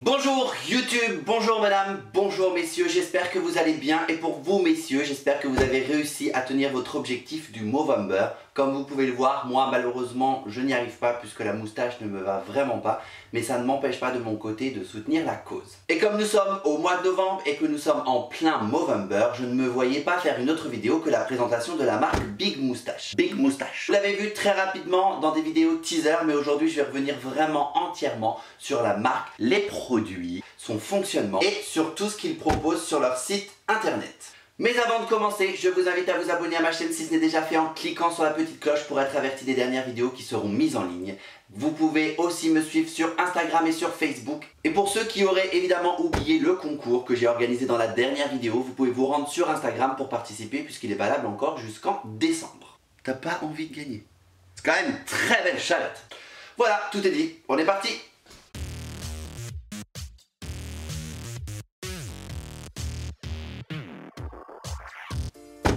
Bonjour YouTube, bonjour madame, bonjour messieurs, j'espère que vous allez bien et pour vous messieurs, j'espère que vous avez réussi à tenir votre objectif du Movember. Comme vous pouvez le voir, moi malheureusement je n'y arrive pas puisque la moustache ne me va vraiment pas, mais ça ne m'empêche pas de mon côté de soutenir la cause. Et comme nous sommes au mois de novembre et que nous sommes en plein Movember, je ne me voyais pas faire une autre vidéo que la présentation de la marque Big Moustache. Big Moustache. Vous l'avez vu très rapidement dans des vidéos teaser, mais aujourd'hui je vais revenir vraiment entièrement sur la marque, les produits, son fonctionnement et sur tout ce qu'ils proposent sur leur site internet. Mais avant de commencer, je vous invite à vous abonner à ma chaîne si ce n'est déjà fait en cliquant sur la petite cloche pour être averti des dernières vidéos qui seront mises en ligne. Vous pouvez aussi me suivre sur Instagram et sur Facebook. Et pour ceux qui auraient évidemment oublié le concours que j'ai organisé dans la dernière vidéo, vous pouvez vous rendre sur Instagram pour participer puisqu'il est valable encore jusqu'en décembre. T'as pas envie de gagner? C'est quand même une très belle chalotte. Voilà, tout est dit, on est parti.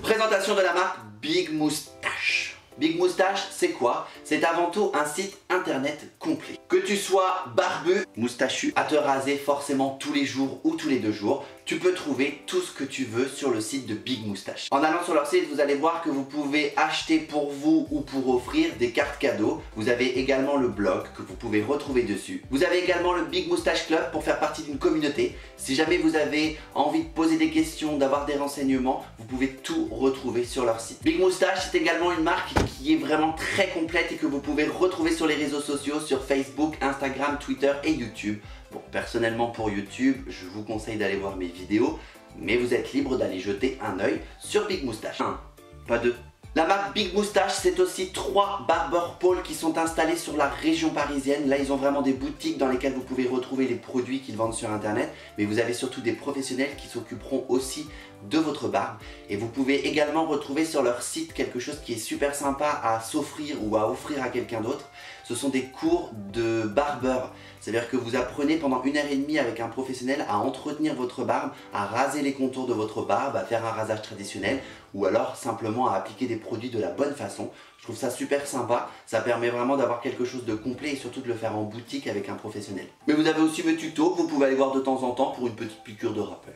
Présentation de la marque Big Moustache. Big Moustache, c'est quoi? C'est avant tout un site internet complet. Que tu sois barbu, moustachu, à te raser forcément tous les jours ou tous les 2 jours, tu peux trouver tout ce que tu veux sur le site de Big Moustache. En allant sur leur site, vous allez voir que vous pouvez acheter pour vous ou pour offrir des cartes cadeaux. Vous avez également le blog que vous pouvez retrouver dessus. Vous avez également le Big Moustache Club pour faire partie d'une communauté. Si jamais vous avez envie de poser des questions, d'avoir des renseignements, vous pouvez tout retrouver sur leur site. Big Moustache, c'est également une marque qui est vraiment très complète et que vous pouvez retrouver sur les réseaux sociaux, sur Facebook, Instagram, Twitter et YouTube. Bon, personnellement pour YouTube, je vous conseille d'aller voir mes vidéos, mais vous êtes libre d'aller jeter un œil sur Big Moustache. 1, pas 2. La marque Big Moustache, c'est aussi 3 barber pôles qui sont installés sur la région parisienne. Là, ils ont vraiment des boutiques dans lesquelles vous pouvez retrouver les produits qu'ils vendent sur internet, mais vous avez surtout des professionnels qui s'occuperont aussi de votre barbe. Et vous pouvez également retrouver sur leur site quelque chose qui est super sympa à s'offrir ou à offrir à quelqu'un d'autre. Ce sont des cours de barbeur. C'est-à-dire que vous apprenez pendant 1h30 avec un professionnel à entretenir votre barbe, à raser les contours de votre barbe, à faire un rasage traditionnel ou alors simplement à appliquer des produits de la bonne façon. Je trouve ça super sympa, ça permet vraiment d'avoir quelque chose de complet et surtout de le faire en boutique avec un professionnel. Mais vous avez aussi mes tutos que vous pouvez aller voir de temps en temps pour une petite piqûre de rappel.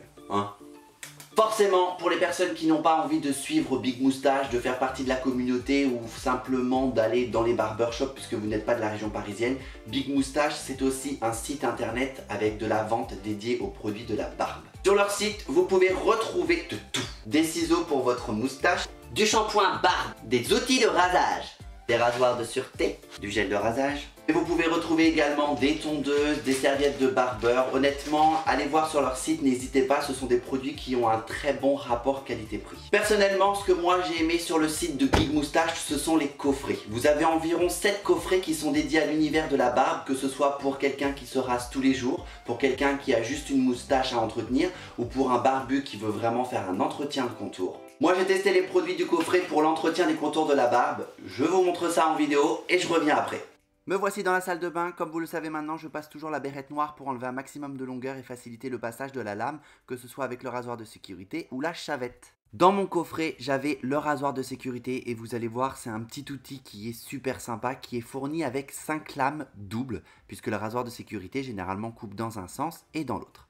Forcément, pour les personnes qui n'ont pas envie de suivre Big Moustache, de faire partie de la communauté ou simplement d'aller dans les barbershops puisque vous n'êtes pas de la région parisienne, Big Moustache c'est aussi un site internet avec de la vente dédiée aux produits de la barbe. Sur leur site, vous pouvez retrouver de tout. Des ciseaux pour votre moustache, du shampoing barbe, des outils de rasage, des rasoirs de sûreté, du gel de rasage. Et vous pouvez retrouver également des tondeuses, des serviettes de barbeur. Honnêtement, allez voir sur leur site, n'hésitez pas, ce sont des produits qui ont un très bon rapport qualité-prix. Personnellement, ce que moi j'ai aimé sur le site de Big Moustache, ce sont les coffrets. Vous avez environ 7 coffrets qui sont dédiés à l'univers de la barbe, que ce soit pour quelqu'un qui se rase tous les jours, pour quelqu'un qui a juste une moustache à entretenir, ou pour un barbu qui veut vraiment faire un entretien de contour. Moi j'ai testé les produits du coffret pour l'entretien des contours de la barbe. Je vous montre ça en vidéo et je reviens après. Me voici dans la salle de bain. Comme vous le savez maintenant, je passe toujours la bérette noire pour enlever un maximum de longueur et faciliter le passage de la lame, que ce soit avec le rasoir de sécurité ou la chavette. Dans mon coffret, j'avais le rasoir de sécurité et vous allez voir, c'est un petit outil qui est super sympa, qui est fourni avec 5 lames doubles, puisque le rasoir de sécurité généralement coupe dans un sens et dans l'autre.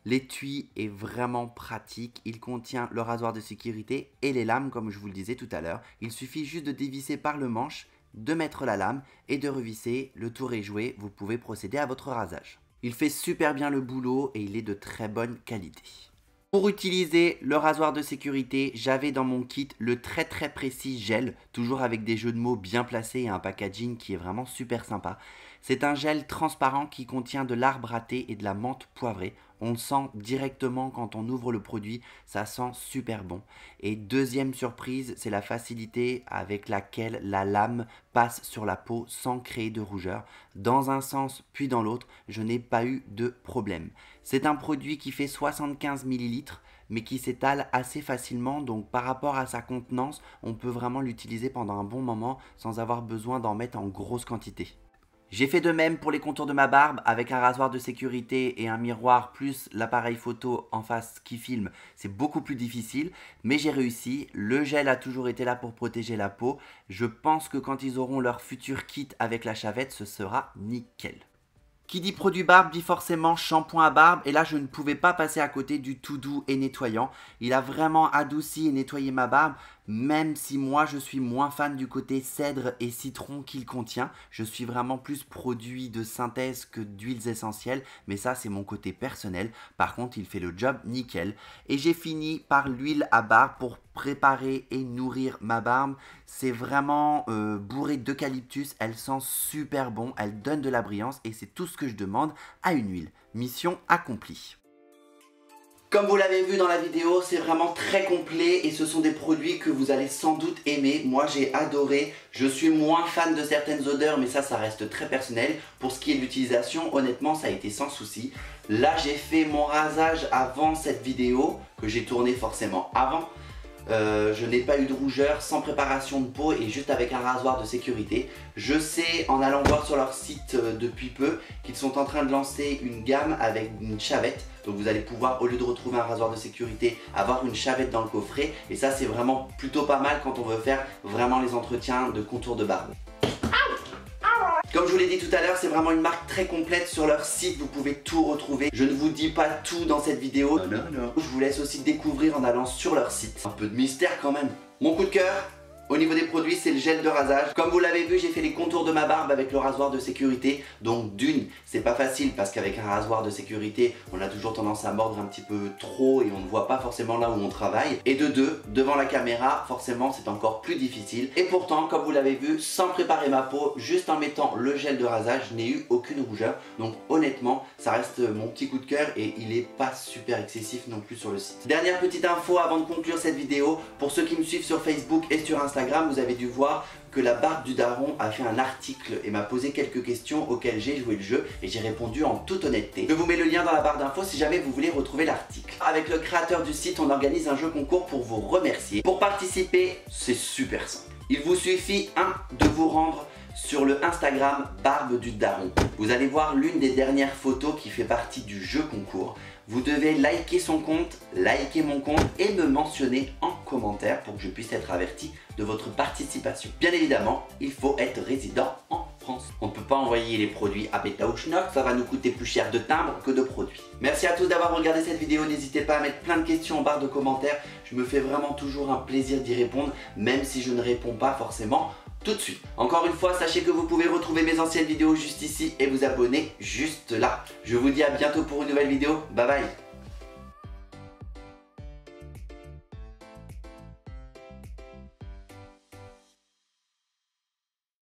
L'étui est vraiment pratique, il contient le rasoir de sécurité et les lames comme je vous le disais tout à l'heure. Il suffit juste de dévisser par le manche, de mettre la lame et de revisser, le tour est joué, vous pouvez procéder à votre rasage. Il fait super bien le boulot et il est de très bonne qualité. Pour utiliser le rasoir de sécurité, j'avais dans mon kit le très précis gel, toujours avec des jeux de mots bien placés et un packaging qui est vraiment super sympa. C'est un gel transparent qui contient de l'arbre à thé et de la menthe poivrée. On le sent directement quand on ouvre le produit, ça sent super bon. Et deuxième surprise, c'est la facilité avec laquelle la lame passe sur la peau sans créer de rougeur. Dans un sens puis dans l'autre, je n'ai pas eu de problème. C'est un produit qui fait 75 ml, mais qui s'étale assez facilement, donc par rapport à sa contenance, on peut vraiment l'utiliser pendant un bon moment sans avoir besoin d'en mettre en grosse quantité. J'ai fait de même pour les contours de ma barbe avec un rasoir de sécurité et un miroir plus l'appareil photo en face qui filme. C'est beaucoup plus difficile, mais j'ai réussi. Le gel a toujours été là pour protéger la peau. Je pense que quand ils auront leur futur kit avec la chavette, ce sera nickel. Qui dit produit barbe dit forcément shampoing à barbe et là je ne pouvais pas passer à côté du tout doux et nettoyant. Il a vraiment adouci et nettoyé ma barbe, même si moi je suis moins fan du côté cèdre et citron qu'il contient. Je suis vraiment plus produit de synthèse que d'huiles essentielles, mais ça c'est mon côté personnel. Par contre il fait le job nickel. Et j'ai fini par l'huile à barbe pour préparer et nourrir ma barbe. C'est vraiment bourré d'eucalyptus, elle sent super bon, elle donne de la brillance et c'est tout ce que je demande à une huile. Mission accomplie. Comme vous l'avez vu dans la vidéo, c'est vraiment très complet et ce sont des produits que vous allez sans doute aimer. Moi j'ai adoré, je suis moins fan de certaines odeurs mais ça reste très personnel. Pour ce qui est de l'utilisation, honnêtement ça a été sans souci. Là j'ai fait mon rasage avant cette vidéo, que j'ai tourné forcément avant. Je n'ai pas eu de rougeur, sans préparation de peau et juste avec un rasoir de sécurité. Je sais en allant voir sur leur site depuis peu qu'ils sont en train de lancer une gamme avec une chavette. Donc vous allez pouvoir, au lieu de retrouver un rasoir de sécurité, avoir une chavette dans le coffret. Et ça c'est vraiment plutôt pas mal quand on veut faire vraiment les entretiens de contour de barbe. Comme je vous l'ai dit tout à l'heure, c'est vraiment une marque très complète sur leur site, vous pouvez tout retrouver. Je ne vous dis pas tout dans cette vidéo, non. Je vous laisse aussi découvrir en allant sur leur site. Un peu de mystère quand même. Mon coup de cœur, au niveau des produits, c'est le gel de rasage. Comme vous l'avez vu, j'ai fait les contours de ma barbe avec le rasoir de sécurité. Donc d'une, c'est pas facile parce qu'avec un rasoir de sécurité, on a toujours tendance à mordre un petit peu trop et on ne voit pas forcément là où on travaille. Et de deux, devant la caméra, forcément c'est encore plus difficile. Et pourtant, comme vous l'avez vu, sans préparer ma peau, juste en mettant le gel de rasage, je n'ai eu aucune rougeur. Donc honnêtement, ça reste mon petit coup de cœur et il est pas super excessif non plus sur le site. Dernière petite info avant de conclure cette vidéo, pour ceux qui me suivent sur Facebook et sur Instagram, vous avez dû voir que la barbe du daron a fait un article et m'a posé quelques questions auxquelles j'ai joué le jeu et j'ai répondu en toute honnêteté. Je vous mets le lien dans la barre d'infos si jamais vous voulez retrouver l'article. Avec le créateur du site, on organise un jeu concours pour vous remercier. Pour participer, c'est super simple. Il vous suffit de vous rendre sur le Instagram Barbe du Daron. Vous allez voir l'une des dernières photos qui fait partie du jeu concours. Vous devez liker son compte, liker mon compte et me mentionner en commentaire pour que je puisse être averti de votre participation. Bien évidemment, il faut être résident en France. On ne peut pas envoyer les produits à Pétaouchnok, ça va nous coûter plus cher de timbre que de produits. Merci à tous d'avoir regardé cette vidéo, n'hésitez pas à mettre plein de questions en barre de commentaires. Je me fais vraiment toujours un plaisir d'y répondre, même si je ne réponds pas forcément tout de suite. Encore une fois, sachez que vous pouvez retrouver mes anciennes vidéos juste ici et vous abonner juste là. Je vous dis à bientôt pour une nouvelle vidéo. Bye bye.